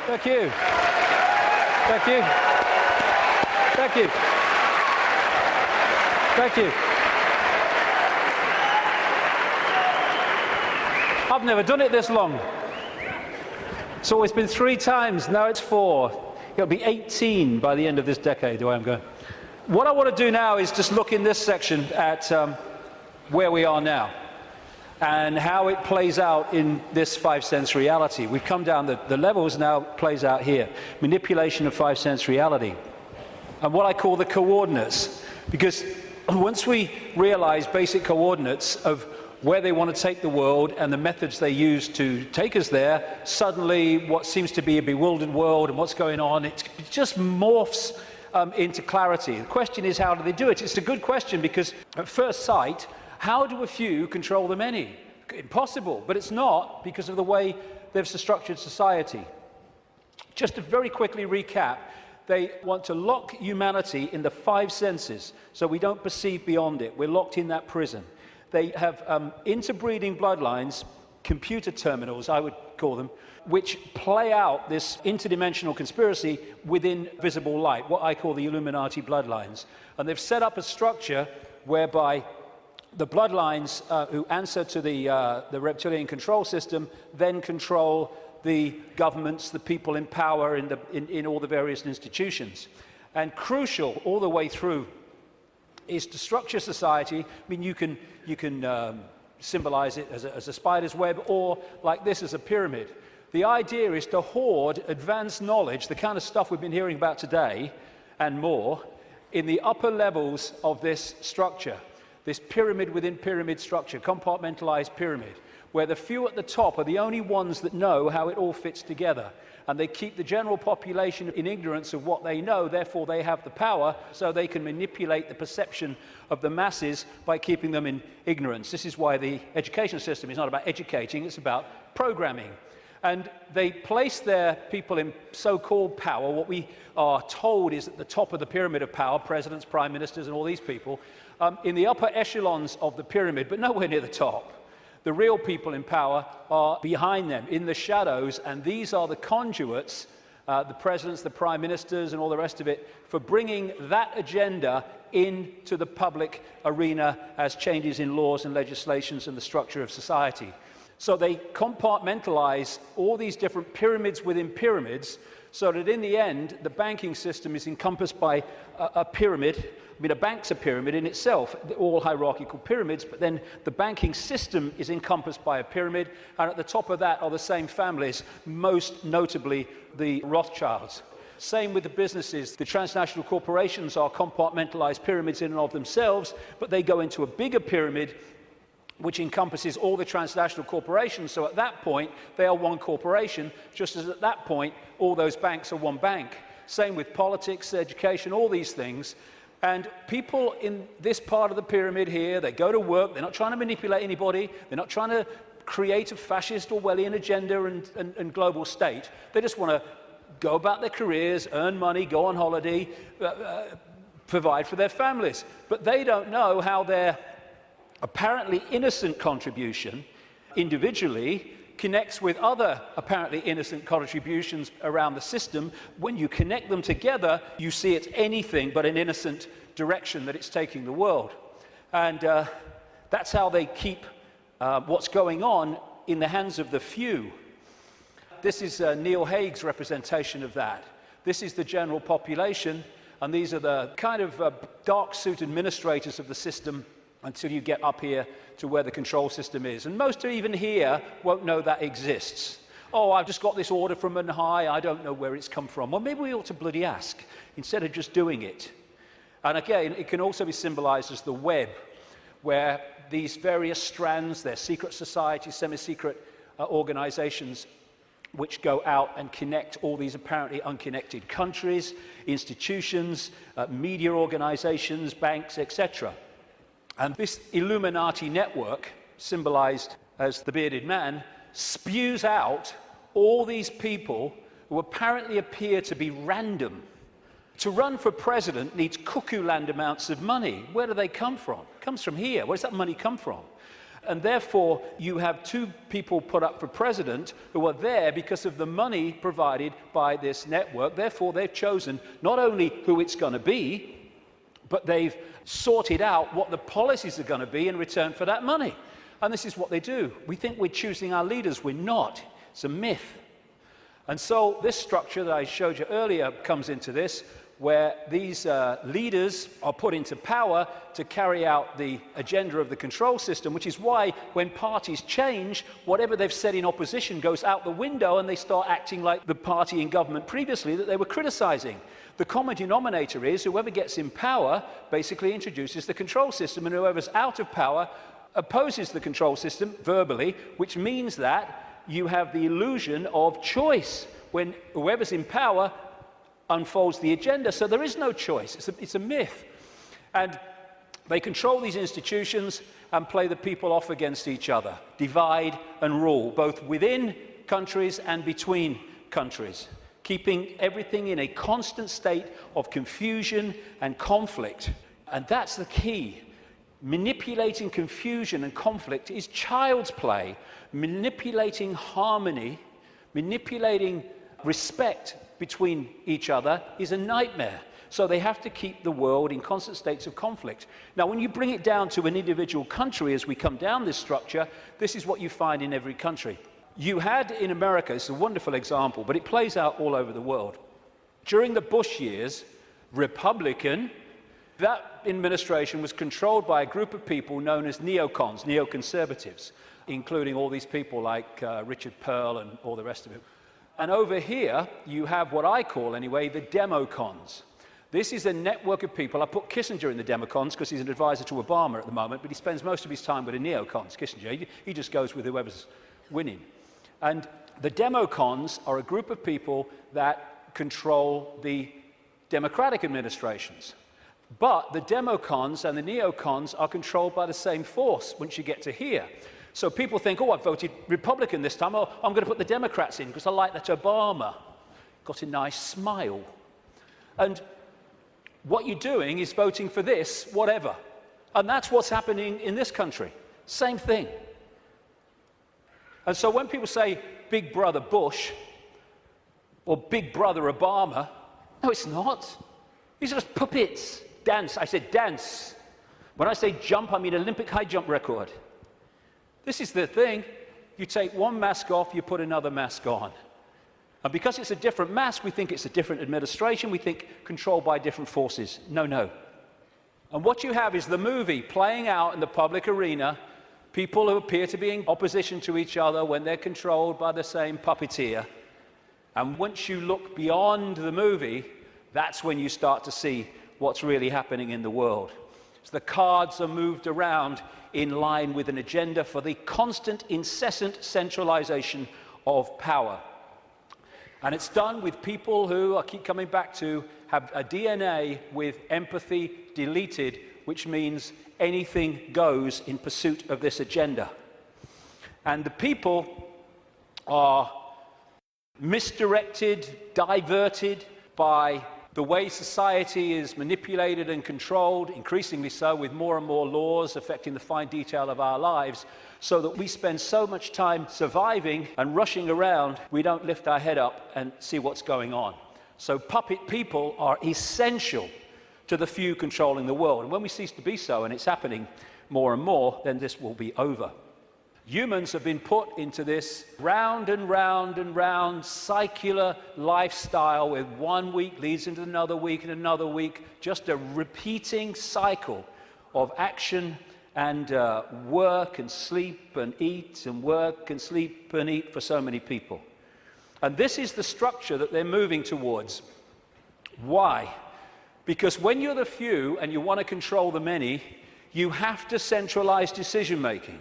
Thank you. Thank you. Thank you. Thank you. I've never done it this long. It's always been 3 times, now it's 4. It'll be 18 by the end of this decade, the way I'm going. What I want to do now is just look in this section at where we are now and how it plays out in this 5-sense reality. We've come down the levels, now plays out here. Manipulation of 5-sense reality. And what I call the coordinates, because once we realize basic coordinates of where they want to take the world and the methods they use to take us there, suddenly what seems to be a bewildered world and what's going on, it just morphs into clarity. The question is, how do they do it? It's a good question, because at first sight, how do a few control the many? Impossible, but it's not, because of the way they've structured society. Just to very quickly recap, they want to lock humanity in the 5 senses, so we don't perceive beyond it. We're locked in that prison. They have interbreeding bloodlines, computer terminals, I would call them, which play out this interdimensional conspiracy within visible light, what I call the Illuminati bloodlines. And they've set up a structure whereby the bloodlines who answer to the reptilian control system then control the governments, the people in power in all the various institutions. And crucial all the way through is to structure society. I mean, you can symbolize it as a spider's web, or like this as a pyramid. The idea is to hoard advanced knowledge, the kind of stuff we've been hearing about today and more, in the upper levels of this structure. This pyramid within pyramid structure, compartmentalized pyramid, where the few at the top are the only ones that know how it all fits together. And they keep the general population in ignorance of what they know, therefore they have the power, so they can manipulate the perception of the masses by keeping them in ignorance. This is why the education system is not about educating, it's about programming. And they place their people in so-called power. What we are told is at the top of the pyramid of power, presidents, prime ministers, and all these people, in the upper echelons of the pyramid, but nowhere near the top. The real people in power are behind them, in the shadows, and these are the conduits, the presidents, the prime ministers, and all the rest of it, for bringing that agenda into the public arena as changes in laws and legislations and the structure of society. So they compartmentalize all these different pyramids within pyramids, so that in the end, the banking system is encompassed by a pyramid. I mean, a bank's a pyramid in itself, all hierarchical pyramids, but then the banking system is encompassed by a pyramid, and at the top of that are the same families, most notably the Rothschilds. Same with the businesses. The transnational corporations are compartmentalized pyramids in and of themselves, but they go into a bigger pyramid which encompasses all the transnational corporations. So at that point, they are one corporation, just as at that point, all those banks are one bank. Same with politics, education, all these things. And people in this part of the pyramid here, they go to work, they're not trying to manipulate anybody, they're not trying to create a fascist Orwellian agenda and global state. They just want to go about their careers, earn money, go on holiday, provide for their families. But they don't know how their apparently innocent contribution individually connects with other apparently innocent contributions around the system. When you connect them together, you see it's anything but an innocent direction that it's taking the world. And that's how they keep what's going on in the hands of the few. This is Neil Haig's representation of that. This is the general population, and these are the kind of dark suit administrators of the system until you get up here to where the control system is. And most even here won't know that exists. Oh, I've just got this order from on high, I don't know where it's come from. Well, maybe we ought to bloody ask, instead of just doing it. And again, it can also be symbolized as the web, where these various strands, their secret societies, semi-secret organizations, which go out and connect all these apparently unconnected countries, institutions, media organizations, banks, etc. And this Illuminati network, symbolized as the bearded man, spews out all these people who apparently appear to be random. To run for president needs cuckoo land amounts of money. Where do they come from? It comes from here. Where does that money come from? And therefore, you have two people put up for president who are there because of the money provided by this network. Therefore, they've chosen not only who it's going to be, but they've sorted out what the policies are going to be in return for that money. And this is what they do. We think we're choosing our leaders. We're not. It's a myth. And so this structure that I showed you earlier comes into this, where these leaders are put into power to carry out the agenda of the control system, which is why when parties change, whatever they've said in opposition goes out the window and they start acting like the party in government previously that they were criticizing. The common denominator is whoever gets in power basically introduces the control system, and whoever's out of power opposes the control system verbally, which means that you have the illusion of choice when whoever's in power unfolds the agenda. So there is no choice. It's a myth. And they control these institutions and play the people off against each other, divide and rule, both within countries and between countries, keeping everything in a constant state of confusion and conflict. And that's the key. Manipulating confusion and conflict is child's play. Manipulating harmony, manipulating respect between each other is a nightmare. So they have to keep the world in constant states of conflict. Now, when you bring it down to an individual country, as we come down this structure, this is what you find in every country. You had in America, it's a wonderful example, but it plays out all over the world. During the Bush years, Republican, that administration was controlled by a group of people known as neocons, neoconservatives, including all these people like Richard Pearl and all the rest of it. And over here, you have what I call, anyway, the democons. This is a network of people. I put Kissinger in the democons because he's an advisor to Obama at the moment, but he spends most of his time with the neocons, Kissinger. He just goes with whoever's winning. And the democons are a group of people that control the democratic administrations. But the democons and the neocons are controlled by the same force once you get to here. So people think, oh, I voted Republican this time. Oh, I'm going to put the Democrats in because I like that Obama. Got a nice smile. And what you're doing is voting for this, whatever. And that's what's happening in this country. Same thing. And so when people say Big Brother Bush or Big Brother Obama, no, it's not. These are just puppets. Dance. I said dance. When I say jump, I mean Olympic high jump record. This is the thing. You take one mask off, you put another mask on. And because it's a different mask, we think it's a different administration. We think controlled by different forces. No, no. And what you have is the movie playing out in the public arena, people who appear to be in opposition to each other when they're controlled by the same puppeteer. And once you look beyond the movie, that's when you start to see what's really happening in the world. So the cards are moved around in line with an agenda for the constant, incessant centralization of power. And it's done with people who, I keep coming back to, have a DNA with empathy deleted, which means anything goes in pursuit of this agenda. And the people are misdirected, diverted by the way society is manipulated and controlled, increasingly so, with more and more laws affecting the fine detail of our lives, so that we spend so much time surviving and rushing around, we don't lift our head up and see what's going on. So puppet people are essential to the few controlling the world. And when we cease to be so, and it's happening more and more, then this will be over. Humans have been put into this round and round and round circular lifestyle where 1 week leads into another week and another week, just a repeating cycle of action and work and sleep and eat and work and sleep and eat for so many people. And this is the structure that they're moving towards. Why? Because when you're the few and you want to control the many, you have to centralize decision-making.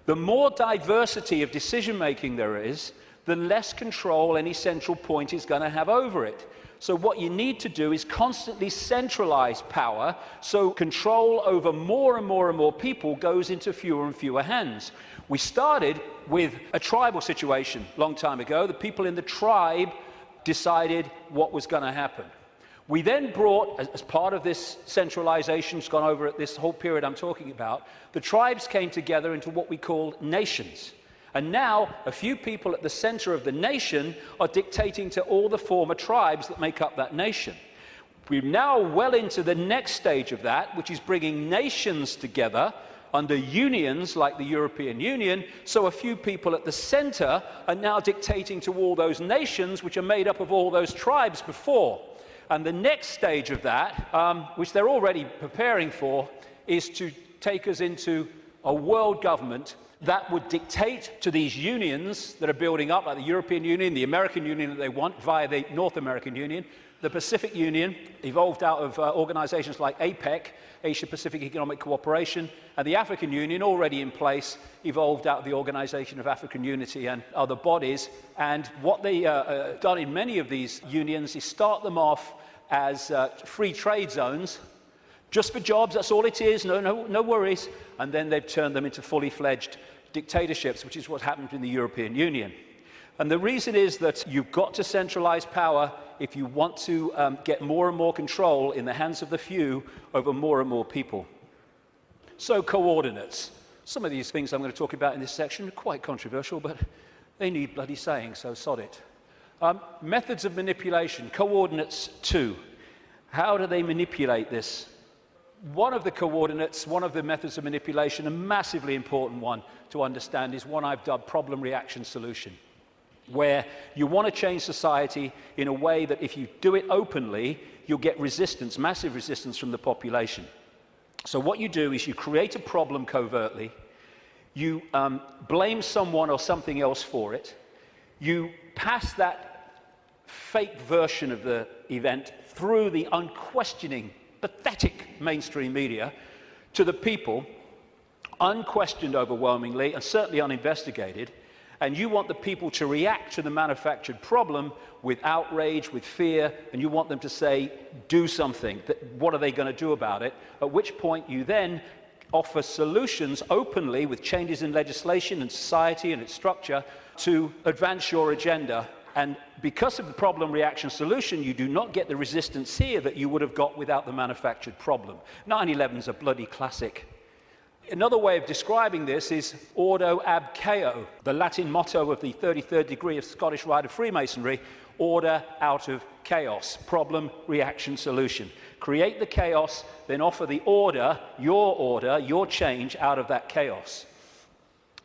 The more diversity of decision-making there is, the less control any central point is going to have over it. So what you need to do is constantly centralize power, so control over more and more and more people goes into fewer and fewer hands. We started with a tribal situation a long time ago. The people in the tribe decided what was going to happen. We then brought, as part of this centralization, it's gone over at this whole period I'm talking about, the tribes came together into what we call nations. And now, a few people at the center of the nation are dictating to all the former tribes that make up that nation. We're now well into the next stage of that, which is bringing nations together under unions like the European Union, so a few people at the center are now dictating to all those nations, which are made up of all those tribes before. And the next stage of that, which they're already preparing for, is to take us into a world government that would dictate to these unions that are building up, like the European Union, the American Union that they want via the North American Union, the Pacific Union, evolved out of organizations like APEC, Asia-Pacific Economic Cooperation, and the African Union, already in place, evolved out of the Organization of African Unity and other bodies. And what they done in many of these unions is start them off as free trade zones, just for jobs, that's all it is, no worries. And then they've turned them into fully fledged dictatorships, which is what happened in the European Union. And the reason is that you've got to centralize power if you want to get more and more control in the hands of the few over more and more people. So coordinates. Some of these things I'm going to talk about in this section are quite controversial, but they need bloody saying, so sod it. Methods of manipulation. Coordinates 2. How do they manipulate this? One of the coordinates, one of the methods of manipulation, a massively important one to understand, is one I've dubbed problem, reaction, solution, where you want to change society in a way that if you do it openly, you'll get resistance, massive resistance from the population. So what you do is you create a problem covertly, you blame someone or something else for it, you pass that fake version of the event through the unquestioning, pathetic mainstream media to the people, unquestioned overwhelmingly and certainly uninvestigated, and you want the people to react to the manufactured problem with outrage, with fear, and you want them to say, do something. What are they going to do about it? At which point you then offer solutions openly with changes in legislation and society and its structure to advance your agenda. And because of the problem, reaction, solution, you do not get the resistance here that you would have got without the manufactured problem. 9/11 is a bloody classic. Another way of describing this is ordo ab chaos, the Latin motto of the 33rd degree of Scottish Rite of Freemasonry, order out of chaos, problem, reaction, solution. Create the chaos, then offer the order, your change out of that chaos.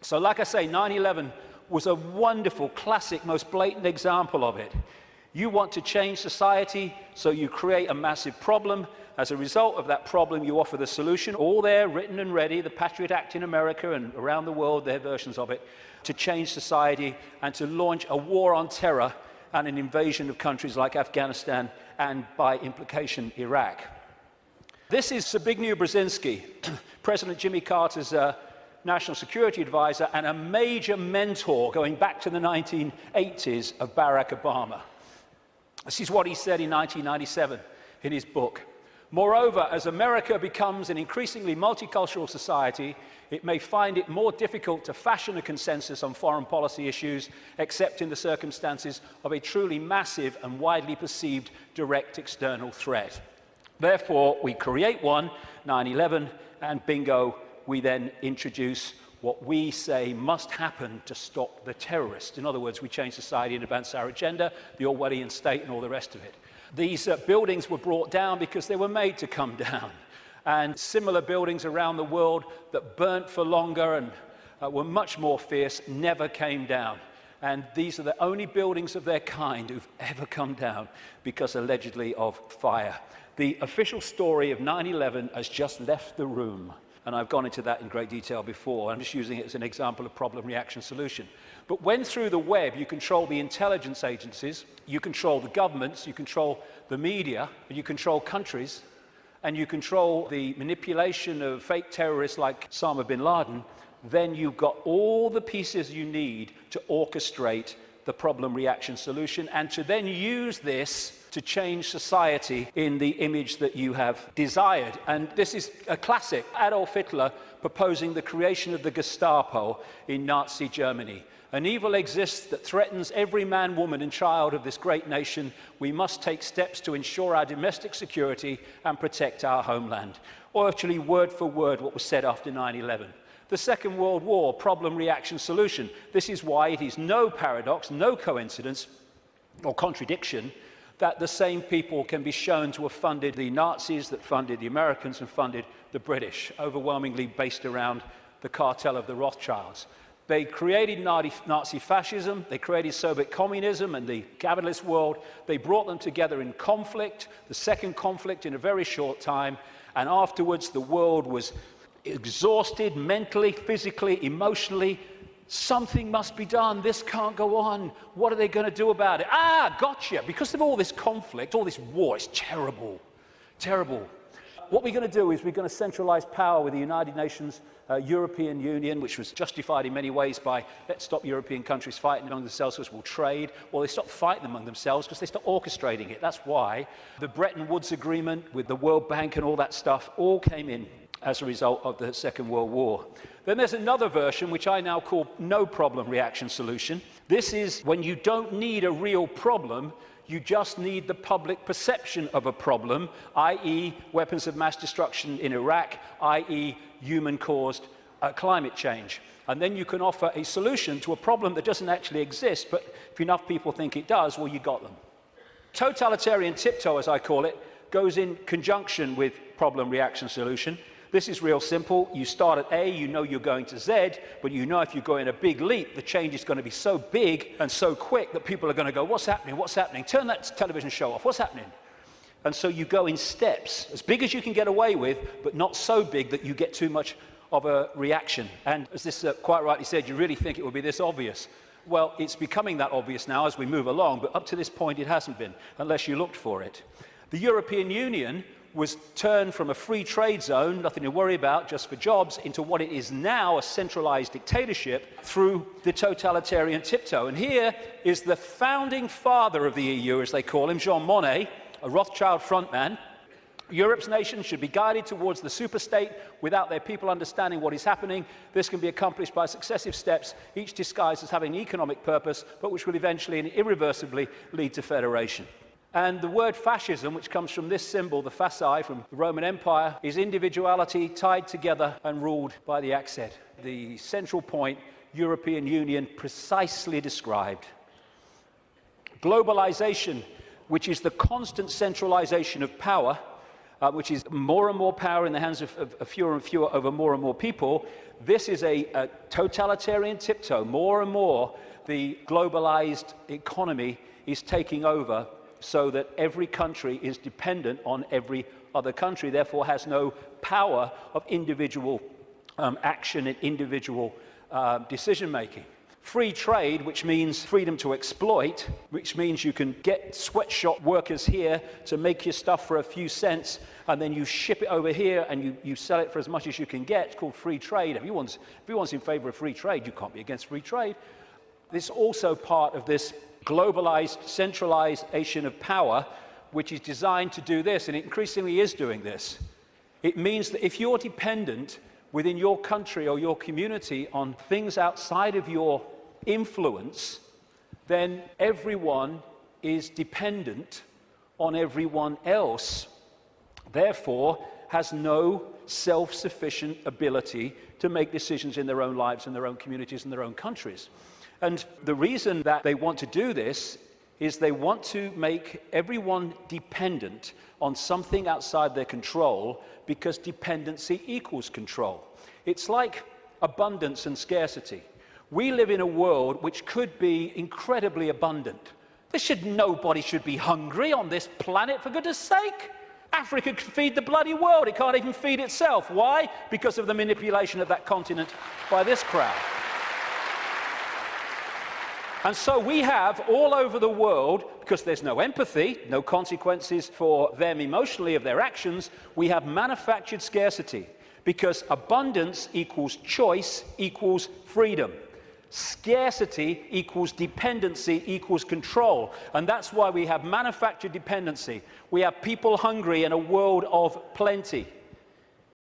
So like I say, 9/11 was a wonderful, classic, most blatant example of it. You want to change society, so you create a massive problem. As a result of that problem, you offer the solution, all there, written and ready, the Patriot Act in America and around the world, their versions of it, to change society and to launch a war on terror and an invasion of countries like Afghanistan and, by implication, Iraq. This is Zbigniew Brzezinski, President Jimmy Carter's national security advisor and a major mentor going back to the 1980s of Barack Obama. This is what he said in 1997 in his book. Moreover, as America becomes an increasingly multicultural society, it may find it more difficult to fashion a consensus on foreign policy issues, except in the circumstances of a truly massive and widely perceived direct external threat. Therefore, we create one, 9/11, and bingo, we then introduce what we say must happen to stop the terrorists. In other words, we change society and advance our agenda, the Orwellian state and all the rest of it. These buildings were brought down because they were made to come down. And similar buildings around the world that burnt for longer and were much more fierce never came down. And these are the only buildings of their kind who've ever come down because allegedly of fire. The official story of 9/11 has just left the room. And I've gone into that in great detail before. I'm just using it as an example of problem, reaction, solution. But when through the web you control the intelligence agencies, you control the governments, you control the media, and you control countries, and you control the manipulation of fake terrorists like Osama bin Laden, then you've got all the pieces you need to orchestrate the problem reaction solution, and to then use this to change society in the image that you have desired. And this is a classic. Adolf Hitler proposing the creation of the Gestapo in Nazi Germany. An evil exists that threatens every man, woman, and child of this great nation. We must take steps to ensure our domestic security and protect our homeland. Or actually, word for word, what was said after 9/11. The Second World War, problem, reaction, solution. This is why it is no paradox, no coincidence or contradiction that the same people can be shown to have funded the Nazis, that funded the Americans and funded the British, overwhelmingly based around the cartel of the Rothschilds. They created Nazi fascism, they created Soviet communism and the capitalist world. They brought them together in conflict, the second conflict in a very short time, and afterwards the world was exhausted mentally, physically, emotionally. Something must be done. This can't go on. What are they going to do about it? Gotcha. Because of all this conflict, all this war, it's terrible. Terrible. What we're going to do is we're going to centralize power with the United Nations, European Union, which was justified in many ways by let's stop European countries fighting among themselves because we'll trade. Well, they stopped fighting among themselves because they stopped orchestrating it. That's why the Bretton Woods Agreement with the World Bank and all that stuff all came in as a result of the Second World War. Then there's another version, which I now call no problem reaction solution. This is when you don't need a real problem, you just need the public perception of a problem, i.e. weapons of mass destruction in Iraq, i.e. human-caused climate change. And then you can offer a solution to a problem that doesn't actually exist, but if enough people think it does, well, you got them. Totalitarian tiptoe, as I call it, goes in conjunction with problem reaction solution. This is real simple. You start at A, you know you're going to Z, but you know if you go in a big leap, the change is going to be so big and so quick that people are going to go, what's happening? What's happening? Turn that television show off. What's happening? And so you go in steps, as big as you can get away with, but not so big that you get too much of a reaction. And as this quite rightly said, you really think it would be this obvious. Well, it's becoming that obvious now as we move along, but up to this point it hasn't been, unless you looked for it. The European Union was turned from a free trade zone, nothing to worry about, just for jobs, into what it is now, a centralized dictatorship through the totalitarian tiptoe. And here is the founding father of the EU, as they call him, Jean Monnet, a Rothschild frontman. Europe's nations should be guided towards the superstate without their people understanding what is happening. This can be accomplished by successive steps, each disguised as having an economic purpose, but which will eventually and irreversibly lead to federation. And the word fascism, which comes from this symbol, the fasci, from the Roman Empire, is individuality tied together and ruled by the accent. The central point, European Union, precisely described. Globalization, which is the constant centralization of power, which is more and more power in the hands of fewer and fewer over more and more people. This is a totalitarian tiptoe. More and more, the globalized economy is taking over, so that every country is dependent on every other country, therefore has no power of individual action and individual decision-making. Free trade, which means freedom to exploit, which means you can get sweatshop workers here to make your stuff for a few cents, and then you ship it over here and you sell it for as much as you can get. It's called free trade. If everyone's in favor of free trade, you can't be against free trade. This is also part of this globalized centralization of power, which is designed to do this, and it increasingly is doing this. It means that if you're dependent within your country or your community on things outside of your influence, then everyone is dependent on everyone else, therefore has no self-sufficient ability to make decisions in their own lives and their own communities and their own countries. And the reason that they want to do this is they want to make everyone dependent on something outside their control, because dependency equals control. It's like abundance and scarcity. We live in a world which could be incredibly abundant. Nobody should be hungry on this planet, for goodness sake. Africa could feed the bloody world. It can't even feed itself. Why? Because of the manipulation of that continent by this crowd. And so we have all over the world, because there's no empathy, no consequences for them emotionally of their actions, we have manufactured scarcity, because abundance equals choice equals freedom. Scarcity equals dependency equals control. And that's why we have manufactured dependency. We have people hungry in a world of plenty.